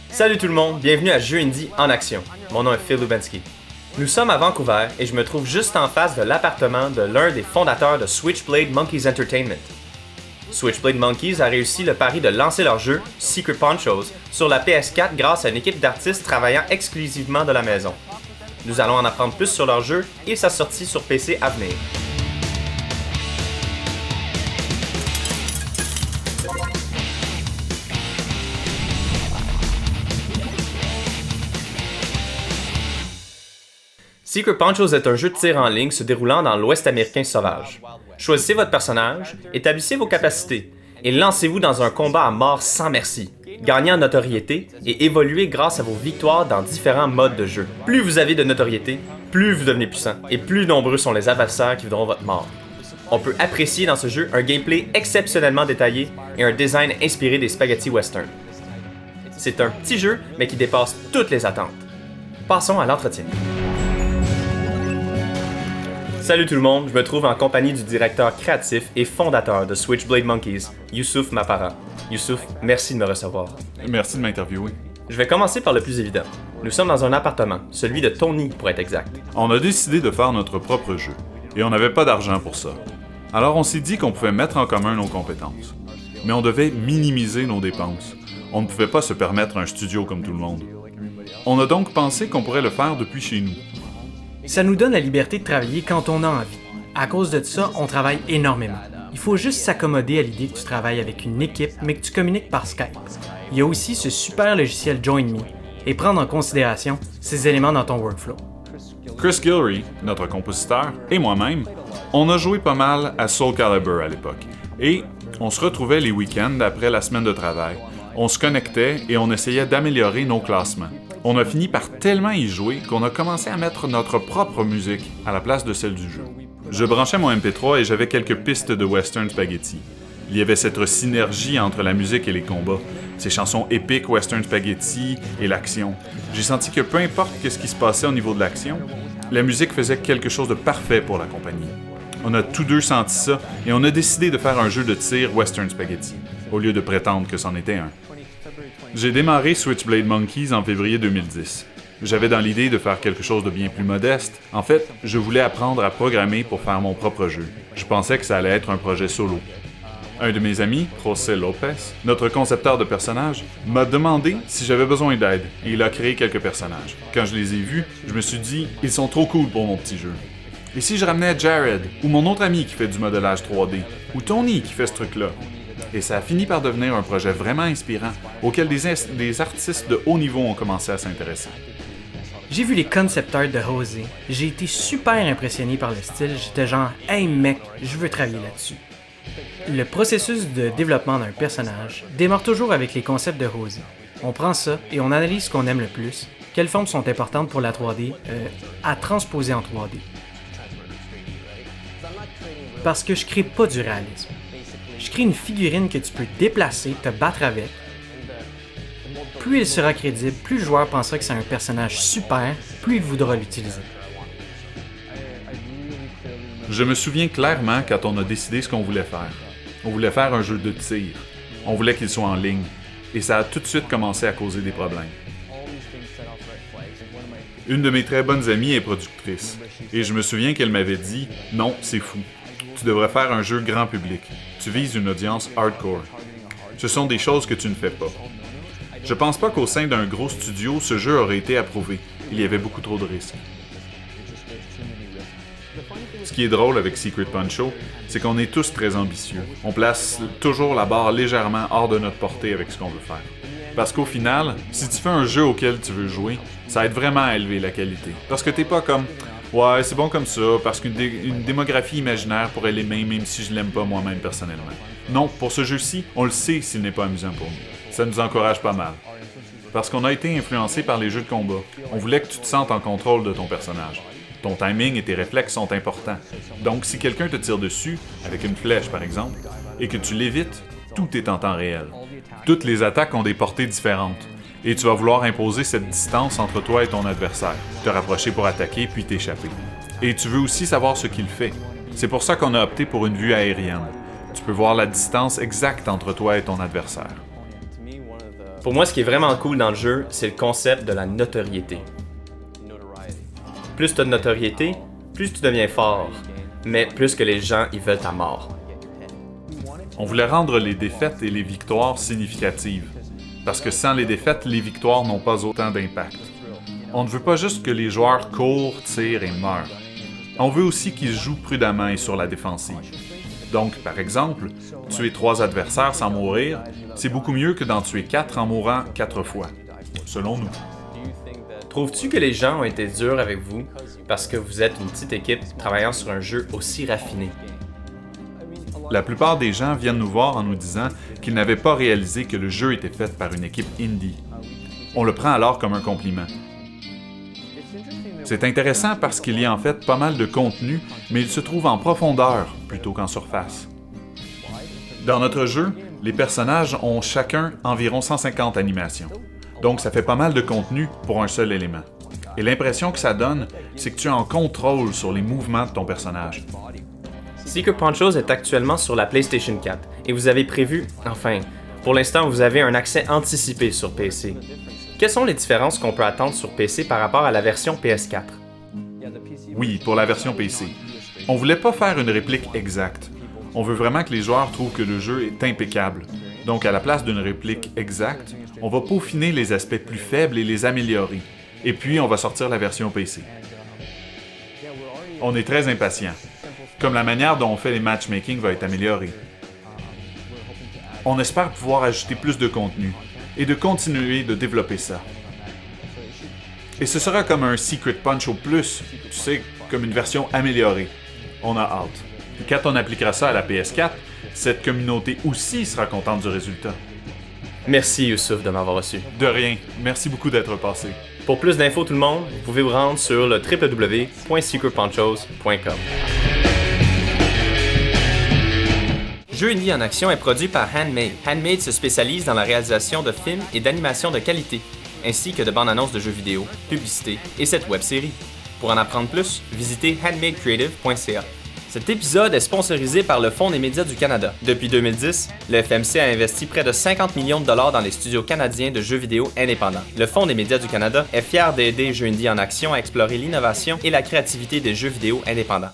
Salut tout le monde, bienvenue à Jeux Indie en action. Mon nom est Phil Lubanski. Nous sommes à Vancouver et je me trouve juste en face de l'appartement de l'un des fondateurs de Switchblade Monkeys Entertainment. Switchblade Monkeys a réussi le pari de lancer leur jeu, Secret Ponchos, sur la PS4 grâce à une équipe d'artistes travaillant exclusivement de la maison. Nous allons en apprendre plus sur leur jeu et sa sortie sur PC à venir. Secret Ponchos est un jeu de tir en ligne se déroulant dans l'Ouest américain sauvage. Choisissez votre personnage, établissez vos capacités et lancez-vous dans un combat à mort sans merci. Gagnez en notoriété et évoluez grâce à vos victoires dans différents modes de jeu. Plus vous avez de notoriété, plus vous devenez puissant et plus nombreux sont les adversaires qui voudront votre mort. On peut apprécier dans ce jeu un gameplay exceptionnellement détaillé et un design inspiré des spaghetti western. C'est un petit jeu mais qui dépasse toutes les attentes. Passons à l'entretien. Salut tout le monde, je me trouve en compagnie du directeur créatif et fondateur de Switchblade Monkeys, Youssouf Mapara. Youssouf, merci de me recevoir. Merci de m'interviewer. Je vais commencer par le plus évident. Nous sommes dans un appartement, celui de Tony pour être exact. On a décidé de faire notre propre jeu, et on n'avait pas d'argent pour ça. Alors on s'est dit qu'on pouvait mettre en commun nos compétences. Mais on devait minimiser nos dépenses. On ne pouvait pas se permettre un studio comme tout le monde. On a donc pensé qu'on pourrait le faire depuis chez nous. Ça nous donne la liberté de travailler quand on a envie. À cause de ça, on travaille énormément. Il faut juste s'accommoder à l'idée que tu travailles avec une équipe, mais que tu communiques par Skype. Il y a aussi ce super logiciel JoinMe, et prendre en considération ces éléments dans ton workflow. Chris Gilry, notre compositeur, et moi-même, on a joué pas mal à Soul Calibur à l'époque. Et on se retrouvait les week-ends après la semaine de travail. On se connectait et on essayait d'améliorer nos classements. On a fini par tellement y jouer qu'on a commencé à mettre notre propre musique à la place de celle du jeu. Je branchais mon MP3 et j'avais quelques pistes de western spaghetti. Il y avait cette synergie entre la musique et les combats, ces chansons épiques western spaghetti et l'action. J'ai senti que peu importe ce qui se passait au niveau de l'action, la musique faisait quelque chose de parfait pour la compagnie. On a tous deux senti ça et on a décidé de faire un jeu de tir western spaghetti, au lieu de prétendre que c'en était un. J'ai démarré Switchblade Monkeys en février 2010. J'avais dans l'idée de faire quelque chose de bien plus modeste. En fait, je voulais apprendre à programmer pour faire mon propre jeu. Je pensais que ça allait être un projet solo. Un de mes amis, José Lopez, notre concepteur de personnages, m'a demandé si j'avais besoin d'aide et il a créé quelques personnages. Quand je les ai vus, je me suis dit « Ils sont trop cool pour mon petit jeu ». Et si je ramenais Jared, ou mon autre ami qui fait du modélage 3D, ou Tony qui fait ce truc-là? Et ça a fini par devenir un projet vraiment inspirant, auquel des artistes de haut niveau ont commencé à s'intéresser. J'ai vu les concept art de José. J'ai été super impressionné par le style. J'étais genre « Hey mec, je veux travailler là-dessus ». Le processus de développement d'un personnage démarre toujours avec les concepts de José. On prend ça et on analyse ce qu'on aime le plus, quelles formes sont importantes pour la 3D, à transposer en 3D. Parce que je crée pas du réalisme. Je crée une figurine que tu peux déplacer, te battre avec. Plus il sera crédible, plus le joueur pensera que c'est un personnage super, plus il voudra l'utiliser. Je me souviens clairement quand on a décidé ce qu'on voulait faire. On voulait faire un jeu de tir. On voulait qu'il soit en ligne. Et ça a tout de suite commencé à causer des problèmes. Une de mes très bonnes amies est productrice. Et je me souviens qu'elle m'avait dit « Non, c'est fou. Tu devrais faire un jeu grand public. Tu vises une audience hardcore. Ce sont des choses que tu ne fais pas. » Je pense pas qu'au sein d'un gros studio, ce jeu aurait été approuvé. Il y avait beaucoup trop de risques. Ce qui est drôle avec Secret Poncho, c'est qu'on est tous très ambitieux. On place toujours la barre légèrement hors de notre portée avec ce qu'on veut faire. Parce qu'au final, si tu fais un jeu auquel tu veux jouer, ça aide vraiment à élever la qualité. Parce que t'es pas comme « Ouais, c'est bon comme ça, parce qu'une démographie imaginaire pourrait l'aimer même si je l'aime pas moi-même personnellement. » Non, pour ce jeu-ci, on le sait s'il n'est pas amusant pour nous. Ça nous encourage pas mal. Parce qu'on a été influencé par les jeux de combat. On voulait que tu te sentes en contrôle de ton personnage. Ton timing et tes réflexes sont importants. Donc, si quelqu'un te tire dessus, avec une flèche par exemple, et que tu l'évites, tout est en temps réel. Toutes les attaques ont des portées différentes. Et tu vas vouloir imposer cette distance entre toi et ton adversaire, te rapprocher pour attaquer puis t'échapper. Et tu veux aussi savoir ce qu'il fait. C'est pour ça qu'on a opté pour une vue aérienne. Tu peux voir la distance exacte entre toi et ton adversaire. Pour moi, ce qui est vraiment cool dans le jeu, c'est le concept de la notoriété. Plus tu as de notoriété, plus tu deviens fort, mais plus que les gens ils veulent ta mort. On voulait rendre les défaites et les victoires significatives, parce que sans les défaites, les victoires n'ont pas autant d'impact. On ne veut pas juste que les joueurs courent, tirent et meurent. On veut aussi qu'ils jouent prudemment et sur la défensive. Donc, par exemple, tuer 3 adversaires sans mourir, c'est beaucoup mieux que d'en tuer 4 en mourant 4 fois, selon nous. Trouves-tu que les gens ont été durs avec vous parce que vous êtes une petite équipe travaillant sur un jeu aussi raffiné? La plupart des gens viennent nous voir en nous disant qu'ils n'avaient pas réalisé que le jeu était fait par une équipe indie. On le prend alors comme un compliment. C'est intéressant parce qu'il y a en fait pas mal de contenu, mais il se trouve en profondeur plutôt qu'en surface. Dans notre jeu, les personnages ont chacun environ 150 animations. Donc ça fait pas mal de contenu pour un seul élément. Et l'impression que ça donne, c'est que tu es en contrôle sur les mouvements de ton personnage. Secret Ponchos est actuellement sur la PlayStation 4 et vous avez prévu, pour l'instant vous avez un accès anticipé sur PC. Quelles sont les différences qu'on peut attendre sur PC par rapport à la version PS4? Oui, pour la version PC. On voulait pas faire une réplique exacte. On veut vraiment que les joueurs trouvent que le jeu est impeccable. Donc à la place d'une réplique exacte, on va peaufiner les aspects plus faibles et les améliorer. Et puis on va sortir la version PC. On est très impatients. Comme la manière dont on fait les matchmaking va être améliorée. On espère pouvoir ajouter plus de contenu et de continuer de développer ça. Et ce sera comme un Secret Punch au plus, tu sais, comme une version améliorée. On a hâte. Et quand on appliquera ça à la PS4, cette communauté aussi sera contente du résultat. Merci Youssouf de m'avoir reçu. De rien. Merci beaucoup d'être passé. Pour plus d'infos tout le monde, vous pouvez vous rendre sur le www.secretponchos.com. Jeux indie en action est produit par Handmade. Handmade se spécialise dans la réalisation de films et d'animations de qualité, ainsi que de bandes annonces de jeux vidéo, publicités et cette web-série. Pour en apprendre plus, visitez handmadecreative.ca. Cet épisode est sponsorisé par le Fonds des médias du Canada. Depuis 2010, le FMC a investi près de 50 millions de dollars dans les studios canadiens de jeux vidéo indépendants. Le Fonds des médias du Canada est fier d'aider Jeux indie en action à explorer l'innovation et la créativité des jeux vidéo indépendants.